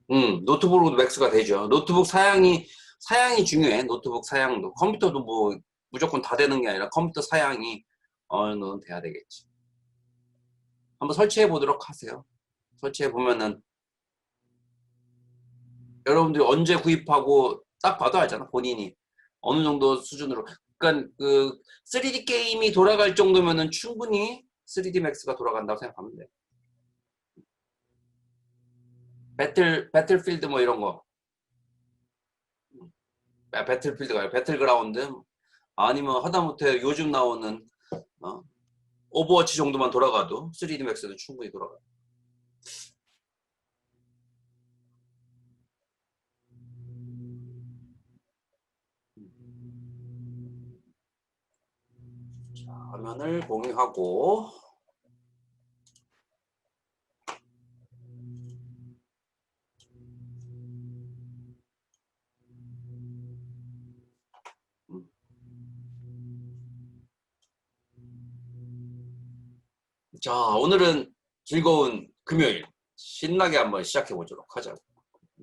노트북으로도 맥스가 되죠. 노트북 사양이 중요해. 노트북 사양도. 컴퓨터도 뭐 무조건 다 되는 게 아니라 컴퓨터 사양이 어느 정도는 돼야 되겠지. 한번 설치해 보도록 하세요. 설치해 보면은 여러분들이 언제 구입하고 딱 봐도 알잖아. 본인이 어느 정도 수준으로. 그러니까 그 3D 게임이 돌아갈 정도면은 충분히 3D 맥스가 돌아간다고 생각하면 돼. 배틀필드 뭐 이런 거. 배틀필드가 아니라 배틀그라운드 아니면 하다못해 요즘 나오는 오버워치 정도만 돌아가도 3D 맥스도 충분히 돌아가. 자, 화면을 공유하고 자, 오늘은 즐거운 금요일 신나게 한번 시작해 보도록 하자.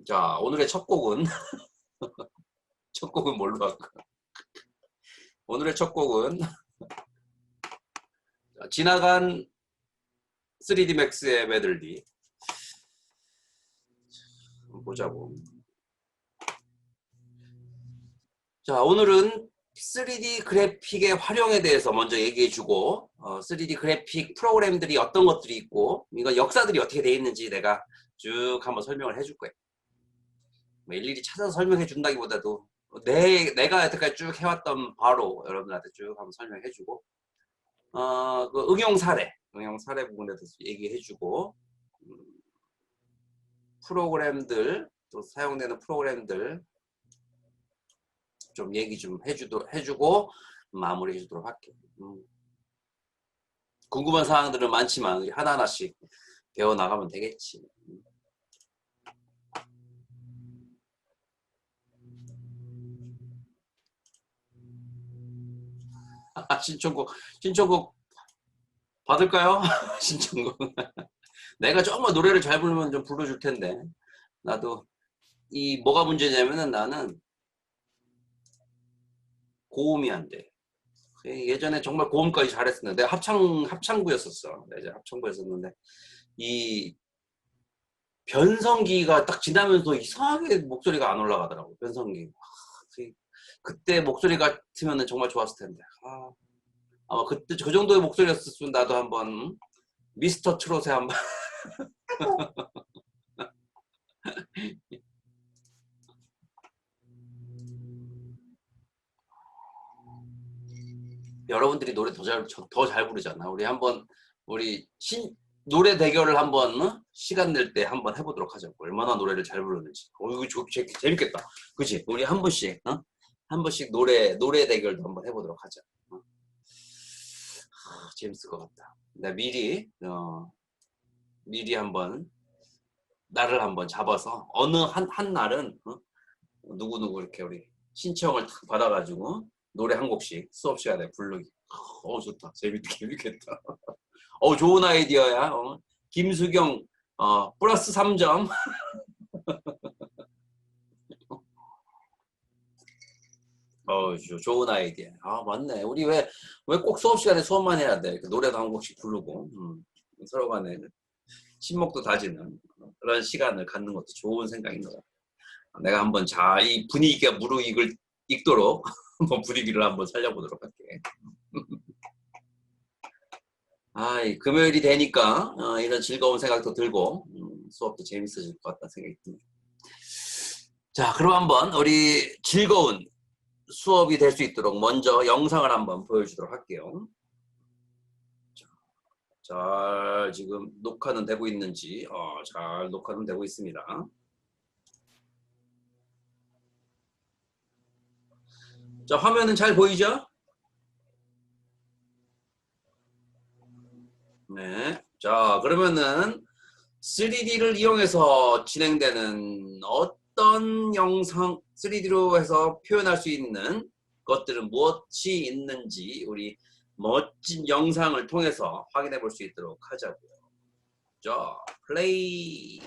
자, 오늘의 첫 곡은 첫 곡은 뭘로 할까? 오늘의 첫 곡은 지나간 3D 맥스의 메들리. 한번 보자고. 자, 오늘은 3D 그래픽의 활용에 대해서 먼저 얘기해주고 3D 그래픽 프로그램들이 어떤 것들이 있고 이거 역사들이 어떻게 돼 있는지 내가 쭉 한번 설명을 해줄 거예요. 뭐 일일이 찾아서 설명해 준다기보다도 내가 여태까지 쭉 해왔던 바로 여러분들한테 쭉 한번 설명해주고 그 응용 사례 부분에 대해서 얘기해주고 프로그램들 또 사용되는 프로그램들 좀 얘기 좀 해주고 마무리해 주도록 할게요. 궁금한 사항들은 많지만 하나하나씩 배워나가면 되겠지. 신청곡 받을까요? 신청곡. 내가 정말 노래를 잘 부르면 좀 불러줄 텐데 나도 뭐가 문제냐면은 나는 고음이 안 돼. 예전에 정말 고음까지 잘했었는데 내가 합창부였었어. 내가 이제 합창부였었는데 이 변성기가 딱 지나면서 이상하게 목소리가 안 올라가더라고. 변성기. 그때 목소리 같으면 정말 좋았을 텐데. 아마 그때 그 정도의 목소리였으면 나도 한번 미스터 트롯에 한번 여러분들이 노래 더 잘 부르잖아. 우리 노래 대결을 한번 시간 낼 때 한번 해보도록 하자고. 얼마나 노래를 잘 부르는지. 이거 재밌겠다. 그치? 우리 한 번씩 노래 대결도 한번 해보도록 하자. 재밌을 것 같다. 내가 미리 한번 날을 한번 잡아서 어느 한 날은 누구누구 이렇게 우리 신청을 탁 받아가지고 노래 한 곡씩 수업 시간에 부르기. 좋다. 재밌겠다. 좋은 아이디어야. 김수경 플러스 3점. 좋은 아이디어. 맞네. 우리 왜 꼭 수업 시간에 수업만 해야 돼? 노래도 한 곡씩 부르고 서로 간에 친목도 다지는 그런 시간을 갖는 것도 좋은 생각인 것 같아. 내가 한번 이 분위기가 무르익도록 한번 분위기를 한번 살려보도록 할게. 금요일이 되니까 이런 즐거운 생각도 들고 수업도 재밌어질 것 같다는 생각이 듭니다. 자, 그럼 한번 우리 즐거운 수업이 될 수 있도록 먼저 영상을 한번 보여주도록 할게요. 잘 지금 녹화는 되고 있는지 잘 녹화는 되고 있습니다. 자, 화면은 잘 보이죠? 네. 자, 그러면은 3D를 이용해서 진행되는 어떤 영상 3D로 해서 표현할 수 있는 것들은 무엇이 있는지 우리 멋진 영상을 통해서 확인해 볼 수 있도록 하자고요. 자, 플레이.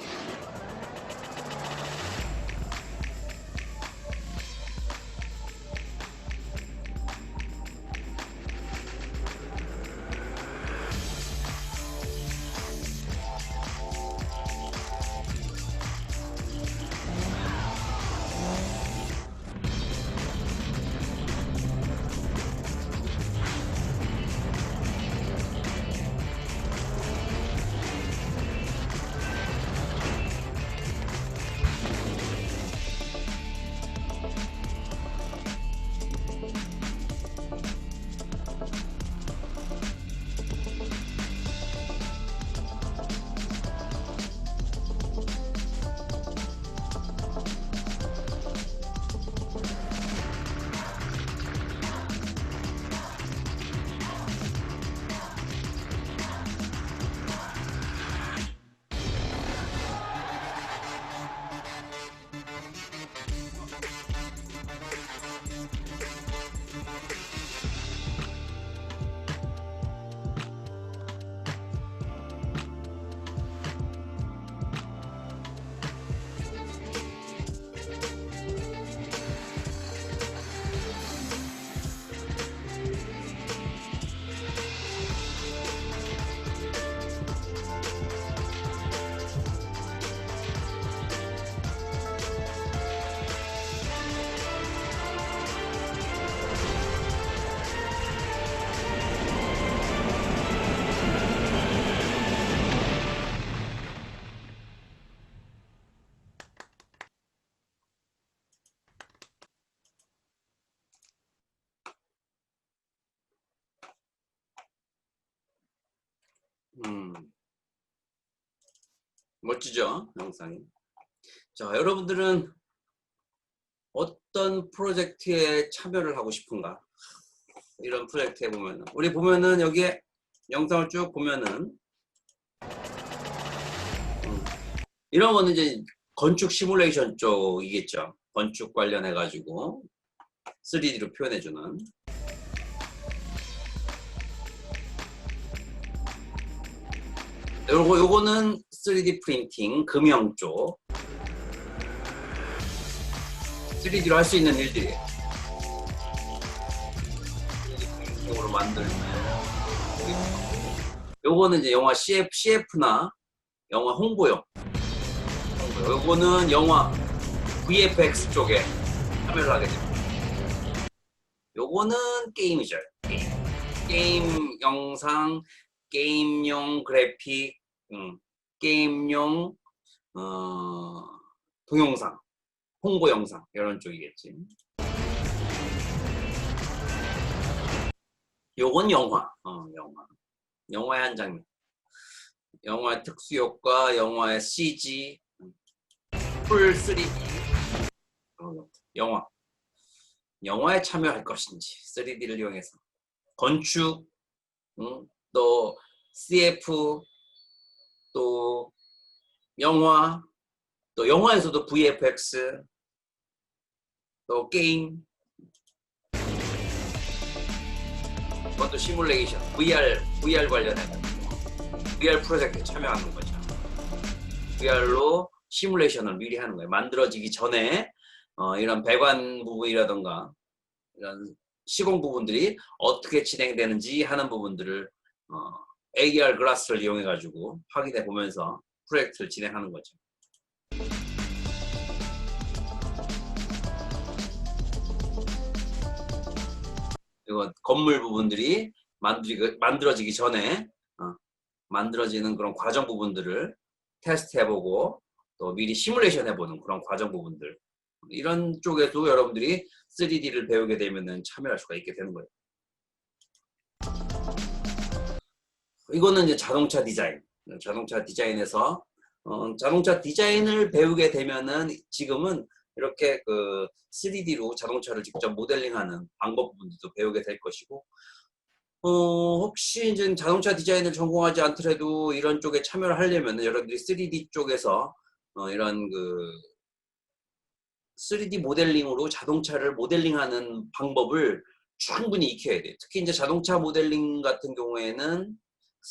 멋지죠? 영상이. 자, 여러분들은 어떤 프로젝트에 참여를 하고 싶은가? 이런 프로젝트에 보면은, 우리 보면은 여기에 영상을 쭉 보면은, 이런 거는 이제 건축 시뮬레이션 쪽이겠죠. 건축 관련해가지고 3D로 표현해주는. 요거는 3D 프린팅, 금형 쪽. 3D로 할 수 있는 일들이에요. 3D 프린팅으로 만들면. 요거는 이제 영화 CF나 영화 홍보용. 요거는 영화 VFX 쪽에 참여를 하게 됩니다. 요거는 게임이죠. 게임 영상, 게임용 그래픽, 게임용 동영상, 홍보 영상 이런 쪽이겠지. 요건 영화, 영화의 한 장면. 영화의 특수효과, 영화의 CG, 풀 3D, 영화에 참여할 것인지 3D를 이용해서 건축, 또 CF, 또 영화, 또 영화에서도 VFX, 또 게임, 그것도 시뮬레이션, VR 관련해서 VR 프로젝트에 참여하는 거죠. VR로 시뮬레이션을 미리 하는 거예요. 만들어지기 전에 이런 배관 부분이라던가 이런 시공 부분들이 어떻게 진행되는지 하는 부분들을 AR 글라스를 이용해 가지고 확인해 보면서 프로젝트를 진행하는 거죠. 이거 건물 부분들이 만들어지기 전에 만들어지는 그런 과정 부분들을 테스트해보고 또 미리 시뮬레이션 해보는 그런 과정 부분들, 이런 쪽에도 여러분들이 3D를 배우게 되면 참여할 수가 있게 되는 거예요. 이거는 이제 자동차 디자인. 자동차 디자인에서 자동차 디자인을 배우게 되면은 지금은 이렇게 그 3D로 자동차를 직접 모델링하는 방법 부분도 배우게 될 것이고, 혹시 이제 자동차 디자인을 전공하지 않더라도 이런 쪽에 참여를 하려면 여러분들이 3D 쪽에서 이런 그 3D 모델링으로 자동차를 모델링하는 방법을 충분히 익혀야 돼요. 특히 이제 자동차 모델링 같은 경우에는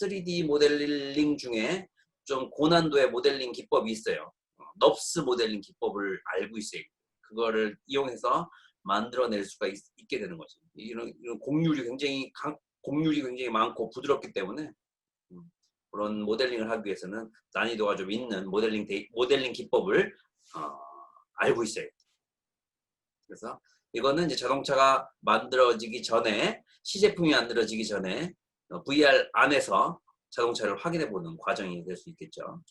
3D 모델링 중에 좀 고난도의 모델링 기법이 있어요. 넙스 모델링 기법을 알고 있어요. 그거를 이용해서 만들어낼 수가 있게 되는 거죠. 이런 곡률이 굉장히 많고 부드럽기 때문에 그런 모델링을 하기 위해서는 난이도가 좀 있는 모델링 기법을 알고 있어요. 그래서 이거는 이제 자동차가 만들어지기 전에, 시제품이 만들어지기 전에 VR 안에서 자동차를 확인해 보는 과정이 될 수 있겠죠.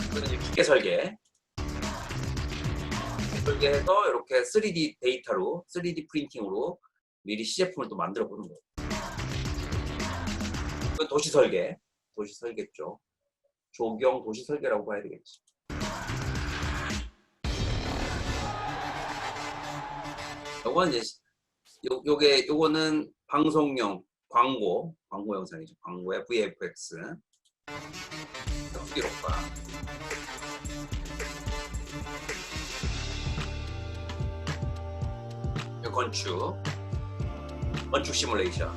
이거는 이제 기계 설계해서 이렇게 3D 데이터로, 3D 프린팅으로 미리 시제품을 또 만들어 보는 거예요. 이건 도시 설계 쪽. 조경 도시 설계라고 봐야 되겠지. 요건 이제 요거는 방송용 광고 영상이죠. 광고의 VFX 기록과 건축 시뮬레이션,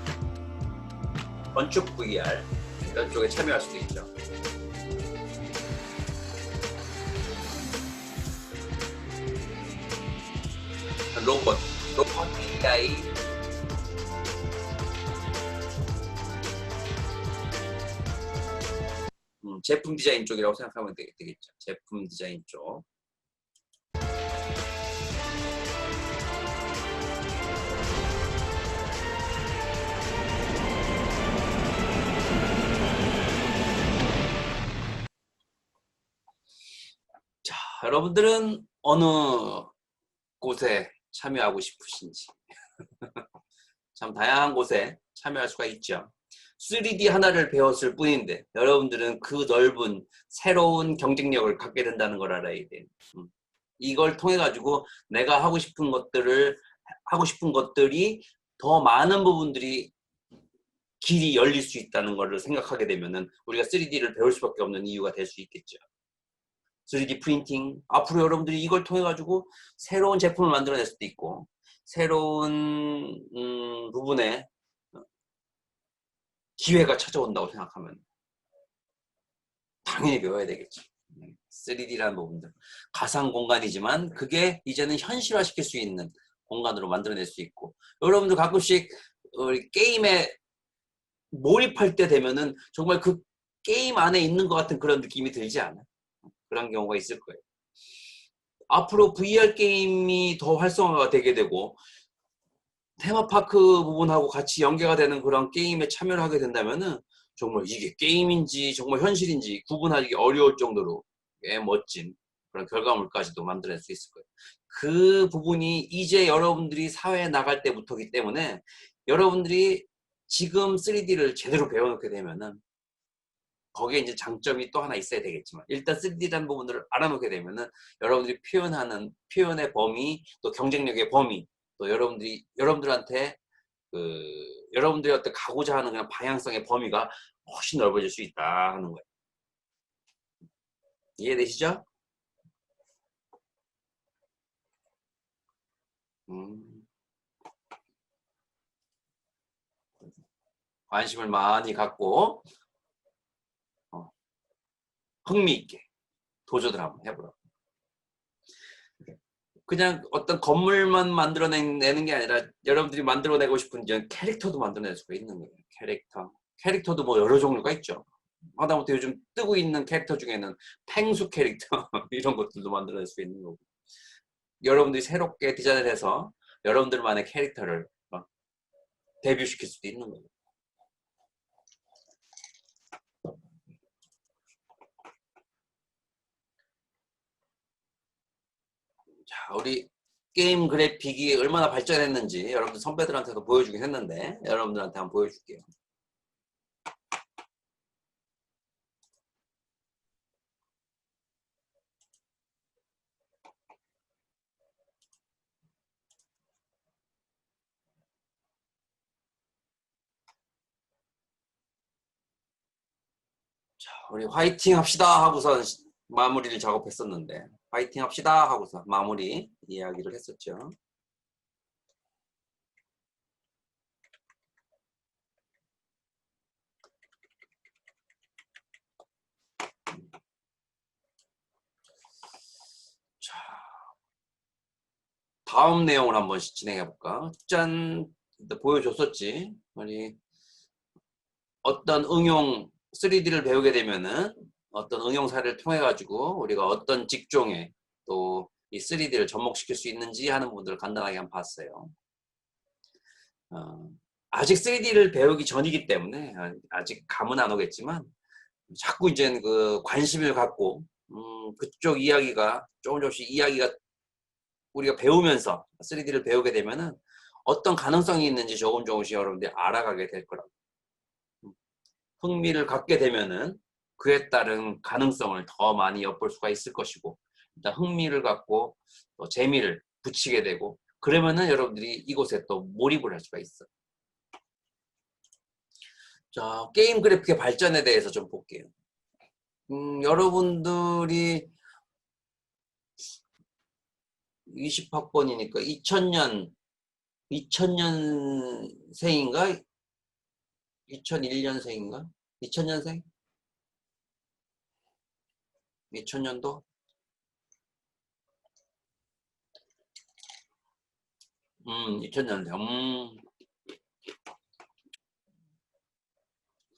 건축 VR 이런 쪽에 참여할 수도 있죠. 로봇 AI, 제품 디자인 쪽이라고 생각하면 되겠죠. 제품 디자인 쪽. 자, 여러분들은 어느 곳에 참여하고 싶으신지. 참 다양한 곳에 참여할 수가 있죠. 3D 하나를 배웠을 뿐인데 여러분들은 그 넓은 새로운 경쟁력을 갖게 된다는 걸 알아야 돼. 이걸 통해 가지고 내가 하고 싶은 것들이 더 많은 부분들이 길이 열릴 수 있다는 걸 생각하게 되면은 우리가 3D를 배울 수밖에 없는 이유가 될 수 있겠죠. 3D 프린팅, 앞으로 여러분들이 이걸 통해 가지고 새로운 제품을 만들어낼 수도 있고 새로운 부분에 기회가 찾아온다고 생각하면 당연히 배워야 되겠죠. 3D라는 부분들. 가상 공간이지만 그게 이제는 현실화시킬 수 있는 공간으로 만들어낼 수 있고 여러분들 가끔씩 게임에 몰입할 때 되면은 정말 그 게임 안에 있는 것 같은 그런 느낌이 들지 않아? 그런 경우가 있을 거예요. 앞으로 VR 게임이 더 활성화가 되게 되고 테마파크 부분하고 같이 연계가 되는 그런 게임에 참여를 하게 된다면은 정말 이게 게임인지 정말 현실인지 구분하기 어려울 정도로 멋진 그런 결과물까지도 만들어낼 수 있을 거예요. 그 부분이 이제 여러분들이 사회에 나갈 때부터기 때문에 여러분들이 지금 3D를 제대로 배워놓게 되면은 거기에 이제 장점이 또 하나 있어야 되겠지만 일단 3D라는 부분들을 알아놓게 되면은 여러분들이 표현하는 표현의 범위 또 경쟁력의 범위 또 여러분들한테 여러분들이 어떤 가고자 하는 그냥 방향성의 범위가 훨씬 넓어질 수 있다 하는 거예요. 이해되시죠? 관심을 많이 갖고 흥미있게 도전을 한번 해보라고. 그냥 어떤 건물만 만들어내는 게 아니라 여러분들이 만들어내고 싶은 캐릭터도 만들어낼 수가 있는 거예요. 캐릭터도 뭐 여러 종류가 있죠. 하다못해 요즘 뜨고 있는 캐릭터 중에는 펭수 캐릭터 이런 것들도 만들어낼 수 있는 거고 여러분들이 새롭게 디자인을 해서 여러분들만의 캐릭터를 데뷔시킬 수도 있는 거예요. 자, 우리 게임 그래픽이 얼마나 발전했는지 여러분들 선배들한테도 보여주긴 했는데 여러분들한테 한번 보여줄게요. 자, 우리 화이팅 합시다 하고서 마무리를 작업했었는데 화이팅 합시다 하고서 마무리 이야기를 했었죠. 자, 다음 내용을 한번 진행해 볼까? 짠, 보여줬었지. 아니, 어떤 응용 3D를 배우게 되면은 어떤 응용 사례를 통해 가지고 우리가 어떤 직종에 또 이 3D를 접목시킬 수 있는지 하는 부분들을 간단하게 한번 봤어요. 아직 3D를 배우기 전이기 때문에 아직 감은 안 오겠지만 자꾸 이제 그 관심을 갖고 그쪽 이야기가 조금씩 이야기가 우리가 배우면서 3D를 배우게 되면은 어떤 가능성이 있는지 조금씩 여러분들이 알아가게 될 거라고. 흥미를 갖게 되면은 그에 따른 가능성을 더 많이 엿볼 수가 있을 것이고 일단 흥미를 갖고 또 재미를 붙이게 되고 그러면은 여러분들이 이곳에 또 몰입을 할 수가 있어. 자, 게임 그래픽의 발전에 대해서 좀 볼게요. 여러분들이 20학번이니까 2000년생인가? 2001년생인가? 2000년생? 2000년도? 2000년생.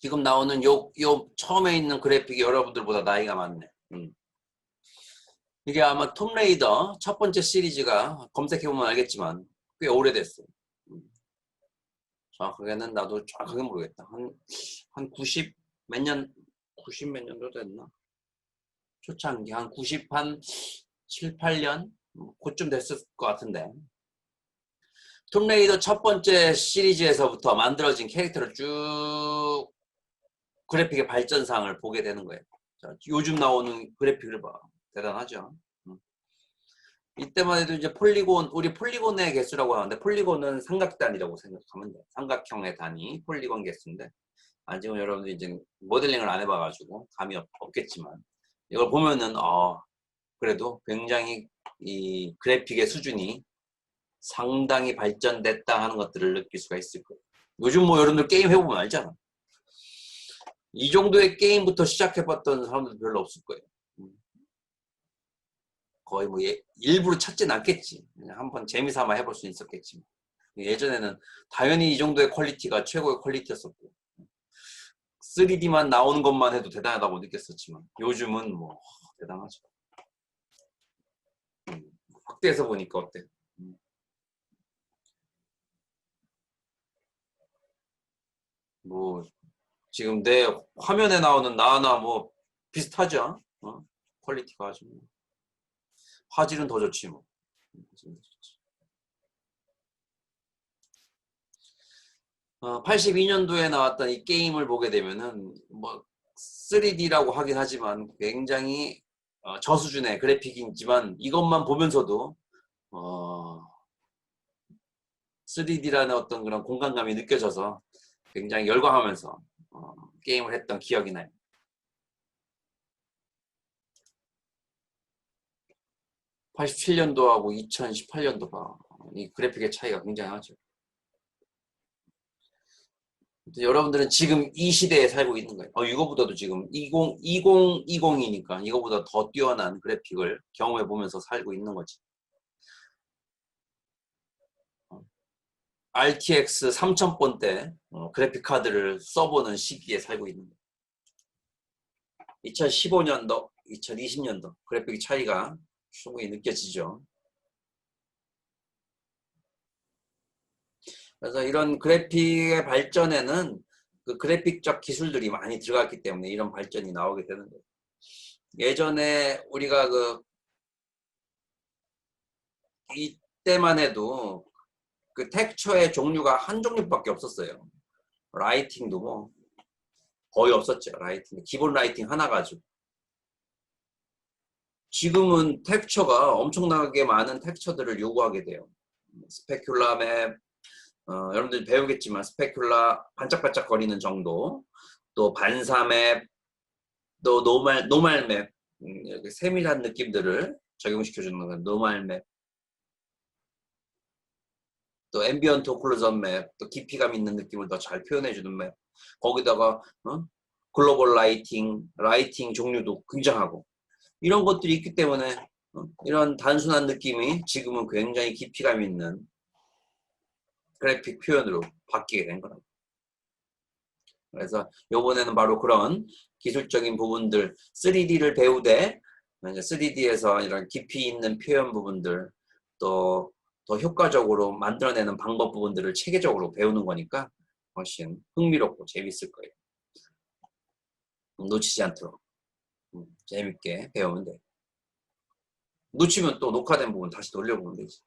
지금 나오는 요 처음에 있는 그래픽이 여러분들보다 나이가 많네. 이게 아마 톰레이더 첫 번째 시리즈가 검색해보면 알겠지만 꽤 오래됐어요. 정확하게는 나도 정확하게 모르겠다. 한 90 몇 년, 90 몇 년도 됐나? 초창기 한 90, 한 7, 8년? 그쯤 됐을 것 같은데. 톰레이더 첫 번째 시리즈에서부터 만들어진 캐릭터를 쭉 그래픽의 발전상을 보게 되는 거예요. 자, 요즘 나오는 그래픽을 봐. 대단하죠. 이때만 해도 이제 폴리곤, 우리 폴리곤의 개수라고 하는데, 폴리곤은 삼각단이라고 생각하면 돼요. 삼각형의 단위, 폴리곤 개수인데, 아직은 여러분들이 이제 모델링을 안 해봐가지고 감이 없겠지만, 이걸 보면은 그래도 굉장히 이 그래픽의 수준이 상당히 발전됐다 하는 것들을 느낄 수가 있을 거예요. 요즘 뭐 여러분들 게임 해보면 알잖아. 이 정도의 게임부터 시작해봤던 사람들 별로 없을 거예요. 거의 뭐 일부러 찾진 않겠지. 그냥 한번 재미삼아 해볼 수 있었겠지. 예전에는 당연히 이 정도의 퀄리티가 최고의 퀄리티였었고, 3D만 나오는 것만 해도 대단하다고 느꼈었지만, 요즘은 뭐 대단하죠. 확대해서 보니까 어때? 뭐 지금 내 화면에 나오는 나나 뭐 비슷하죠? 퀄리티가 아주 화질은 더 좋지 뭐. 82년도에 나왔던 이 게임을 보게 되면은 뭐 3D라고 하긴 하지만 굉장히 저수준의 그래픽이지만 이것만 보면서도 3D라는 어떤 그런 공간감이 느껴져서 굉장히 열광하면서 게임을 했던 기억이 나요. 87년도하고 2018년도가 이 그래픽의 차이가 굉장하죠. 여러분들은 지금 이 시대에 살고 있는 거예요. 이거보다도 지금 2020이니까 이거보다 더 뛰어난 그래픽을 경험해 보면서 살고 있는 거지. RTX 3000번대 그래픽 카드를 써보는 시기에 살고 있는 거예요. 2015년도, 2020년도 그래픽 차이가 충분히 느껴지죠. 그래서 이런 그래픽의 발전에는 그 그래픽적 기술들이 많이 들어갔기 때문에 이런 발전이 나오게 되는 거예요. 예전에 우리가 이때만 해도 그 텍스처의 종류가 한 종류밖에 없었어요. 라이팅도 뭐 거의 없었죠. 라이팅 기본 라이팅 하나 가지고. 지금은 텍스처가 엄청나게 많은 텍스처들을 요구하게 돼요. 스페큘라 맵, 여러분들 배우겠지만 스페큘라 반짝반짝 거리는 정도, 또 반사 맵, 또 노말 맵, 이렇게 세밀한 느낌들을 적용시켜주는 건 노말 맵, 또 앰비언트 오클루전 맵, 또 깊이감 있는 느낌을 더 잘 표현해주는 맵, 거기다가 글로벌 라이팅 종류도 굉장하고 이런 것들이 있기 때문에 이런 단순한 느낌이 지금은 굉장히 깊이감 있는 그래픽 표현으로 바뀌게 된 거라고. 그래서 이번에는 바로 그런 기술적인 부분들 3D를 배우되 3D에서 이런 깊이 있는 표현 부분들 또 더 효과적으로 만들어내는 방법 부분들을 체계적으로 배우는 거니까 훨씬 흥미롭고 재밌을 거예요. 놓치지 않도록 재밌게 배우면 돼요. 놓치면 또 녹화된 부분 다시 돌려보면 되지.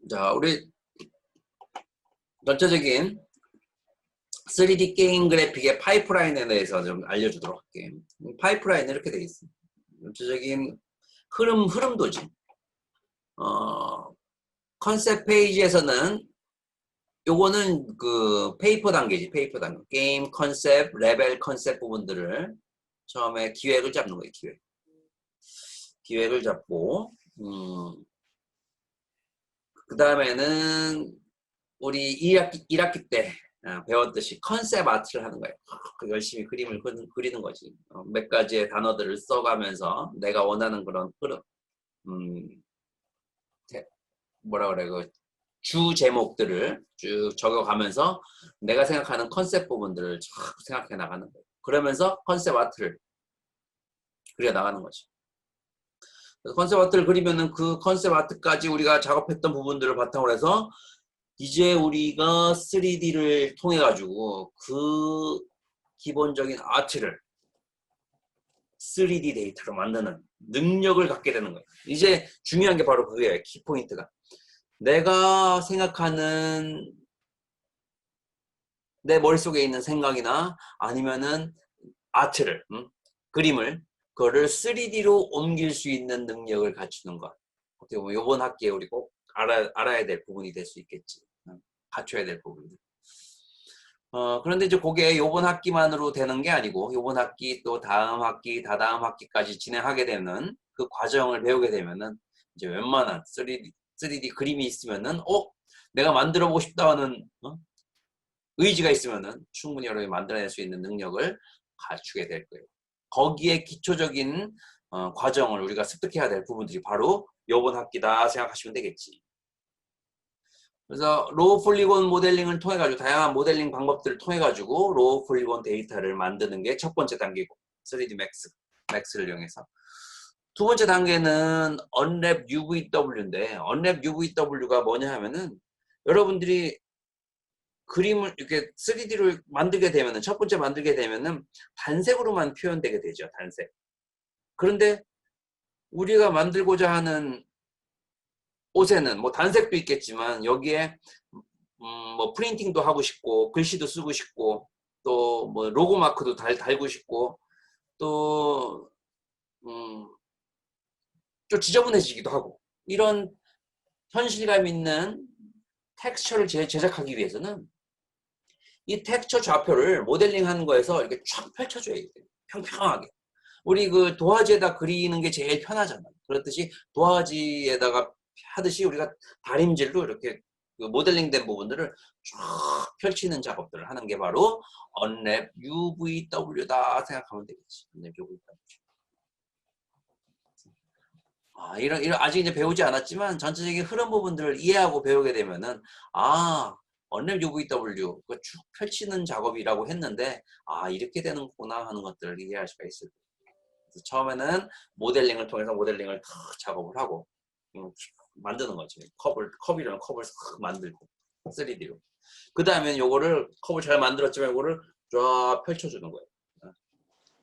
자, 우리 전체적인 3D 게임 그래픽의 파이프라인에 대해서 좀 알려주도록 할게요. 파이프라인은 이렇게 되어 있습니다. 전체적인 흐름도지. 컨셉 페이지에서는 요거는 그 페이퍼 단계지, 페이퍼 단계. 게임 컨셉, 레벨 컨셉 부분들을 처음에 기획을 잡는 거예요, 기획을 잡고, 그 다음에는 우리 1학기 때 배웠듯이 컨셉 아트를 하는 거예요. 열심히 그림을 그리는 거지. 몇 가지의 단어들을 써가면서 내가 원하는 그런 흐름, 뭐라 그래, 주 제목들을 쭉 적어가면서 내가 생각하는 컨셉 부분들을 쫙 생각해 나가는 거예요. 그러면서 컨셉 아트를 그려 나가는 거지. 컨셉 아트를 그리면은 그 컨셉 아트까지 우리가 작업했던 부분들을 바탕으로 해서 이제 우리가 3D를 통해 가지고 그 기본적인 아트를 3D 데이터로 만드는 능력을 갖게 되는 거예요. 이제 중요한 게 바로 그거예요. 키포인트가. 내가 생각하는 내 머릿속에 있는 생각이나 아니면은 아트를, 그림을, 그거를 3D로 옮길 수 있는 능력을 갖추는 것. 어떻게 보면 이번 학기에 우리 꼭 알아야 될 부분이 될 수 있겠지. 갖춰야 될 부분들. 그런데 이제 그게 요번 학기만으로 되는 게 아니고 요번 학기 또 다음 학기, 다다음 학기까지 진행하게 되는 그 과정을 배우게 되면은 이제 웬만한 3D 그림이 있으면은 내가 만들어 보고 싶다 하는 의지가 있으면은 충분히 여러분이 만들어낼 수 있는 능력을 갖추게 될 거예요. 거기에 기초적인 과정을 우리가 습득해야 될 부분들이 바로 요번 학기다 생각하시면 되겠지. 그래서 로우 폴리곤 모델링을 통해 가지고 다양한 모델링 방법들을 통해 가지고 로우 폴리곤 데이터를 만드는 게 첫 번째 단계고 3D 맥스를 이용해서 두 번째 단계는 언랩 UVW인데 언랩 UVW가 뭐냐 하면은 여러분들이 그림을 이렇게 3D로 만들게 되면은 첫 번째 만들게 되면은 단색으로만 표현되게 되죠. 단색. 그런데 우리가 만들고자 하는 옷에는 뭐 단색도 있겠지만 여기에 뭐 프린팅도 하고 싶고 글씨도 쓰고 싶고 또 뭐 로고 마크도 달고 싶고 또 좀 지저분해지기도 하고 이런 현실감 있는 텍스처를 제작하기 위해서는 이 텍스처 좌표를 모델링하는 거에서 이렇게 쫙 펼쳐줘야 돼요. 평평하게. 우리 그 도화지에다 그리는 게 제일 편하잖아요. 그렇듯이 도화지에다가 하듯이 우리가 다림질로 이렇게 그 모델링된 부분들을 쫙 펼치는 작업들을 하는 게 바로 언랩 UVW다 생각하면 되겠지. 언랩 UVW. 이런 아직 이제 배우지 않았지만 전체적인 흐름 부분들을 이해하고 배우게 되면은 언랩 UVW 쭉 펼치는 작업이라고 했는데 이렇게 되는구나 하는 것들을 이해할 수가 있을 거예요. 그래서 처음에는 모델링을 통해서 모델링을 탁 작업을 하고 만드는 거지. 컵이라는 컵을 싹 만들고 3D로. 그 다음에 요거를 컵을 잘 만들었지만 요거를 쫙 펼쳐주는 거예요.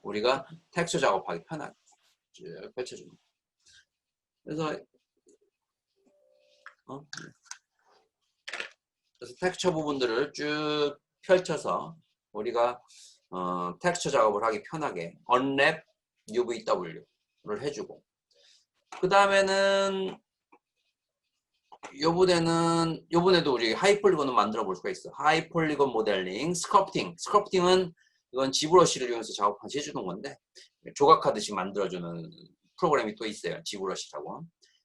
우리가 텍스처 작업하기 편하게 쭉 펼쳐주는 거예요. 그래서 텍스처 부분들을 쭉 펼쳐서 우리가 텍스처 작업을 하기 편하게 언랩 UVW를 해주고 그 다음에는 요번에도 우리 하이폴리곤을 만들어 볼 수가 있어. 하이폴리곤 모델링, 스컬프팅은 이건 지브러시를 이용해서 작업하시 해주는 건데 조각하듯이 만들어주는 프로그램이 또 있어요. 지브러시라고.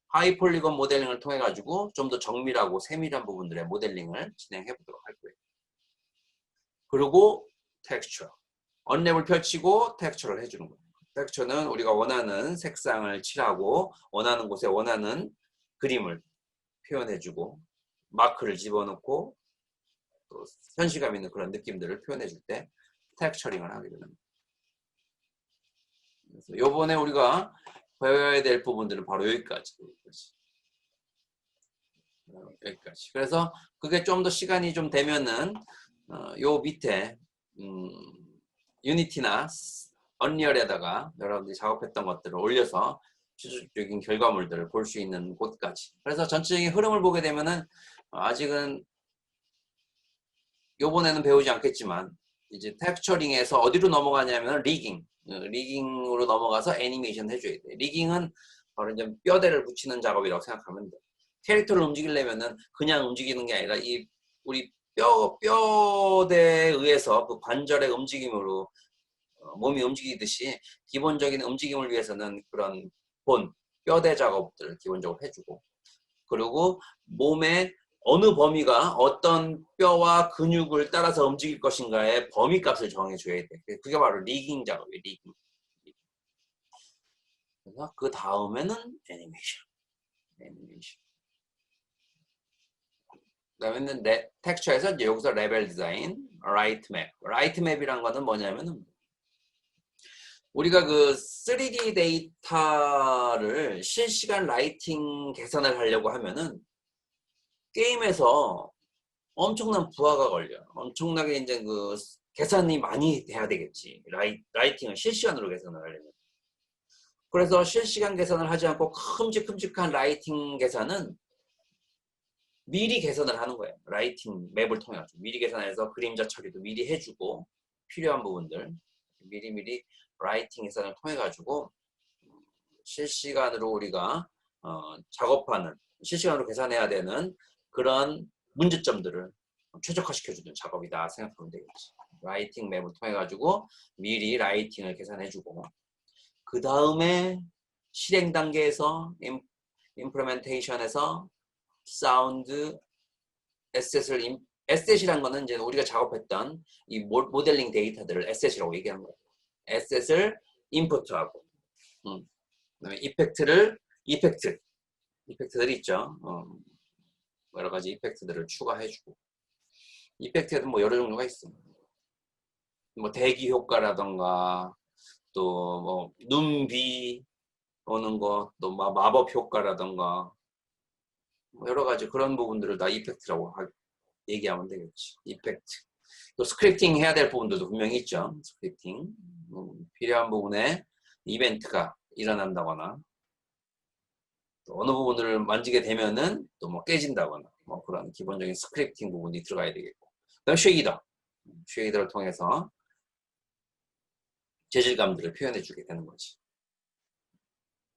하이폴리곤 모델링을 통해 가지고 좀 더 정밀하고 세밀한 부분들의 모델링을 진행해 보도록 할 거예요. 그리고 텍스처. 언랩을 펼치고 텍스처를 해주는 거예요. 텍스처는 우리가 원하는 색상을 칠하고 원하는 곳에 원하는 그림을 표현해주고 마크를 집어넣고 또 현실감 있는 그런 느낌들을 표현해줄 때 텍스처링을 하게 됩니다. 그래서 요번에 우리가 배워야 될 부분들은 바로 여기까지. 그래서 그게 좀 더 시간이 좀 되면은 요 밑에 유니티나 언리얼에다가 여러분들이 작업했던 것들을 올려서 최종적인 결과물들을 볼 수 있는 곳까지. 그래서 전체적인 흐름을 보게 되면은 아직은 요번에는 배우지 않겠지만 이제 텍스처링에서 어디로 넘어가냐면 리깅으로 넘어가서 애니메이션 해줘야 돼. 리깅은 바로 이제 뼈대를 붙이는 작업이라고 생각하면 돼. 캐릭터를 움직이려면은 그냥 움직이는 게 아니라 우리 뼈대에 의해서 그 관절의 움직임으로 몸이 움직이듯이 기본적인 움직임을 위해서는 그런 뼈대 작업들을 기본적으로 해주고 그리고 몸의 어느 범위가 어떤 뼈와 근육을 따라서 움직일 것인가의 범위 값을 정해줘야 돼. 그게 바로 리깅 작업이에요. 리깅. 그래서 그 다음에는 애니메이션. 그다음에는 텍스처에서 이제 여기서 레벨 디자인, 라이트 맵. 라이트 맵이란 거는 뭐냐면은 우리가 그 3D 데이터를 실시간 라이팅 계산을 하려고 하면은 게임에서 엄청난 부하가 걸려. 엄청나게 이제 그 계산이 많이 돼야 되겠지. 라이팅을 실시간으로 계산을 하려면. 그래서 실시간 계산을 하지 않고 큼직큼직한 라이팅 계산은 미리 개선을 하는 거예요. 라이팅 맵을 통해 가지고 미리 계산해서 그림자 처리도 미리 해주고 필요한 부분들 미리미리 라이팅 계산을 통해 가지고 실시간으로 우리가 작업하는 실시간으로 계산해야 되는 그런 문제점들을 최적화시켜주는 작업이다 생각하면 되겠지. 라이팅 맵을 통해 가지고 미리 라이팅을 계산해주고 그 다음에 실행 단계에서 임플리멘테이션에서 사운드 에셋이란 거는 이제 우리가 작업했던 이 모델링 데이터들을 에셋이라고 얘기하는 거예요. 에셋을 인풋하고 그다음에 이펙트들이 있죠. 여러 가지 이펙트들을 추가해주고 이펙트에도 뭐 여러 종류가 있어. 뭐 대기 효과라던가 또 뭐 눈비 오는 거, 또 마법 효과라던가 여러 가지 그런 부분들을 다 이펙트라고 얘기하면 되겠지. 이펙트. 또 스크립팅 해야 될 부분들도 분명히 있죠. 스크립팅. 필요한 부분에 이벤트가 일어난다거나 또 어느 부분을 만지게 되면은 또 뭐 깨진다거나 뭐 그런 기본적인 스크립팅 부분이 들어가야 되겠고. 그다음 쉐이더를 통해서 재질감들을 표현해 주게 되는 거지.